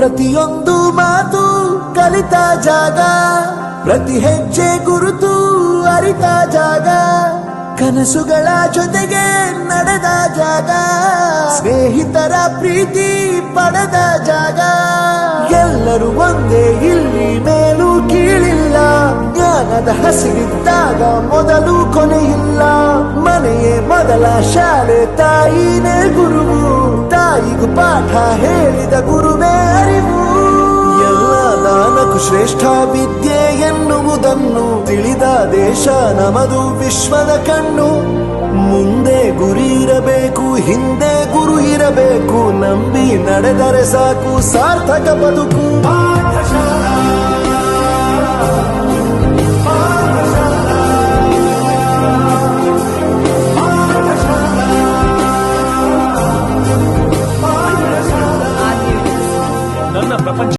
ಪ್ರತಿಯೊಂದು ಮಾತು ಕಲಿತ ಜಾಗ, ಪ್ರತಿ ಹೆಜ್ಜೆ ಗುರುತು ಅರಿತ ಜಾಗ, ಕನಸುಗಳ ಜೊತೆಗೆ ನಡೆದ ಜಾಗ, ಸ್ನೇಹಿತರ ಪ್ರೀತಿ ಪಡೆದ ಜಾಗ. ಎಲ್ಲರೂ ಒಂದೇ, ಇಲ್ಲಿ ಮೇಲೂ ಕೀಳಿಲ್ಲ, ಜ್ಞಾನದ ಹಸಿವಿದ್ದಾಗ ಮೊದಲು ಕೊನೆಯಿಲ್ಲ. ಮನೆಯೇ ಮೊದಲ ಶಾಲೆ, ತಾಯಿನೇ ಗುರುವು, ತಾಯಿಗೂ ಪಾಠ ಹೇಳಿದ ಗುರುವೇ ಅರಿವು. ಎಲ್ಲ ದಾನಕ್ಕೂ ಶ್ರೇಷ್ಠ ವಿದ್ಯೆ ಎನ್ನುವುದನ್ನು ತಿಳಿದ ದೇಶ ನಮದು, ವಿಶ್ವದ ಕಣ್ಣು. ಮುಂದೆ ಗುರಿ ಇರಬೇಕು, ಹಿಂದೆ ಗುರು ಇರಬೇಕು, ನಂಬಿ ನಡೆದರೆ ಸಾಕು ಸಾರ್ಥಕ ಬದುಕು. ನನ್ನ ಪ್ರಪಂಚ